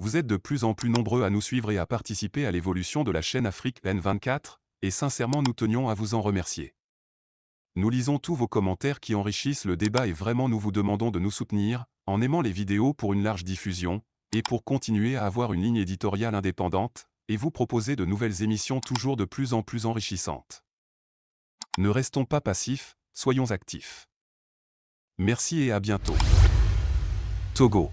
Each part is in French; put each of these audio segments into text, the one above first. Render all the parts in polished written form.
Vous êtes de plus en plus nombreux à nous suivre et à participer à l'évolution de la chaîne Afrique N24, et sincèrement nous tenions à vous en remercier. Nous lisons tous vos commentaires qui enrichissent le débat et vraiment nous vous demandons de nous soutenir, en aimant les vidéos pour une large diffusion, et pour continuer à avoir une ligne éditoriale indépendante, et vous proposer de nouvelles émissions toujours de plus en plus enrichissantes. Ne restons pas passifs, soyons actifs. Merci et à bientôt. Togo.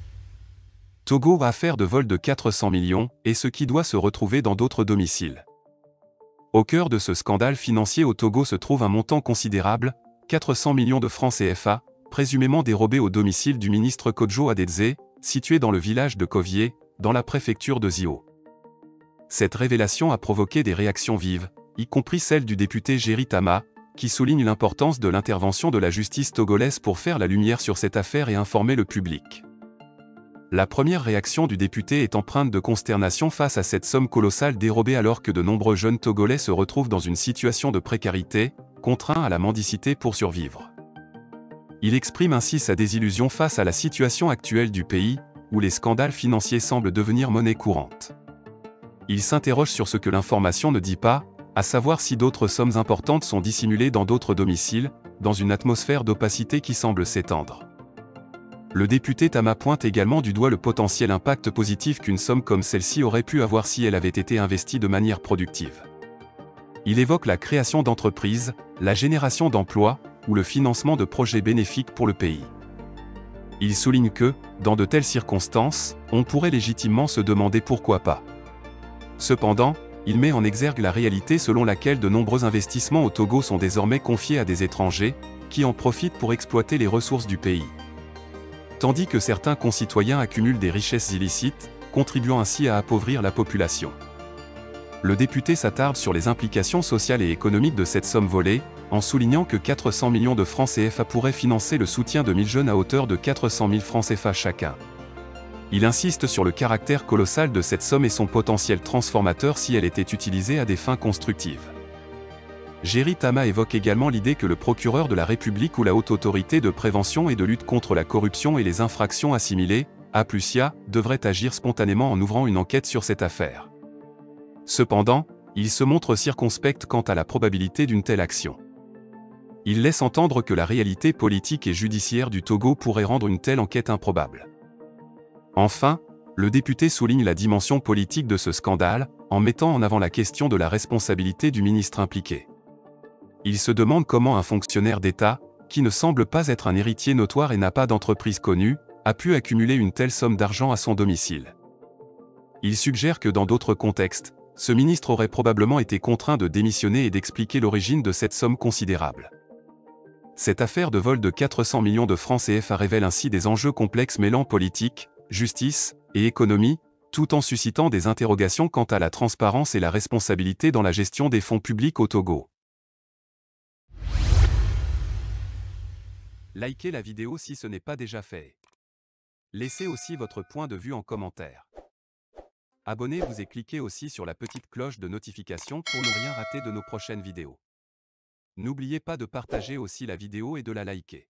Togo a affaire de vol de 400 millions, et ce qui doit se retrouver dans d'autres domiciles. Au cœur de ce scandale financier au Togo se trouve un montant considérable, 400 millions de francs CFA, présumément dérobés au domicile du ministre Kodjo Adedze, situé dans le village de Kovié, dans la préfecture de Zio. Cette révélation a provoqué des réactions vives, y compris celle du député Géry Tama, qui souligne l'importance de l'intervention de la justice togolaise pour faire la lumière sur cette affaire et informer le public. La première réaction du député est empreinte de consternation face à cette somme colossale dérobée alors que de nombreux jeunes Togolais se retrouvent dans une situation de précarité, contraints à la mendicité pour survivre. Il exprime ainsi sa désillusion face à la situation actuelle du pays, où les scandales financiers semblent devenir monnaie courante. Il s'interroge sur ce que l'information ne dit pas, à savoir si d'autres sommes importantes sont dissimulées dans d'autres domiciles, dans une atmosphère d'opacité qui semble s'étendre. Le député Tama pointe également du doigt le potentiel impact positif qu'une somme comme celle-ci aurait pu avoir si elle avait été investie de manière productive. Il évoque la création d'entreprises, la génération d'emplois, ou le financement de projets bénéfiques pour le pays. Il souligne que, dans de telles circonstances, on pourrait légitimement se demander pourquoi pas. Cependant, il met en exergue la réalité selon laquelle de nombreux investissements au Togo sont désormais confiés à des étrangers, qui en profitent pour exploiter les ressources du pays. Tandis que certains concitoyens accumulent des richesses illicites, contribuant ainsi à appauvrir la population. Le député s'attarde sur les implications sociales et économiques de cette somme volée, en soulignant que 400 millions de francs CFA pourraient financer le soutien de 1000 jeunes à hauteur de 400 000 francs CFA chacun. Il insiste sur le caractère colossal de cette somme et son potentiel transformateur si elle était utilisée à des fins constructives. Géry Tama évoque également l'idée que le procureur de la République ou la Haute Autorité de Prévention et de Lutte contre la Corruption et les infractions assimilées, APLUSIA, devrait agir spontanément en ouvrant une enquête sur cette affaire. Cependant, il se montre circonspect quant à la probabilité d'une telle action. Il laisse entendre que la réalité politique et judiciaire du Togo pourrait rendre une telle enquête improbable. Enfin, le député souligne la dimension politique de ce scandale, en mettant en avant la question de la responsabilité du ministre impliqué. Il se demande comment un fonctionnaire d'État, qui ne semble pas être un héritier notoire et n'a pas d'entreprise connue, a pu accumuler une telle somme d'argent à son domicile. Il suggère que dans d'autres contextes, ce ministre aurait probablement été contraint de démissionner et d'expliquer l'origine de cette somme considérable. Cette affaire de vol de 400 millions de francs CFA révèle ainsi des enjeux complexes mêlant politique, justice et économie, tout en suscitant des interrogations quant à la transparence et la responsabilité dans la gestion des fonds publics au Togo. Likez la vidéo si ce n'est pas déjà fait. Laissez aussi votre point de vue en commentaire. Abonnez-vous et cliquez aussi sur la petite cloche de notification pour ne rien rater de nos prochaines vidéos. N'oubliez pas de partager aussi la vidéo et de la liker.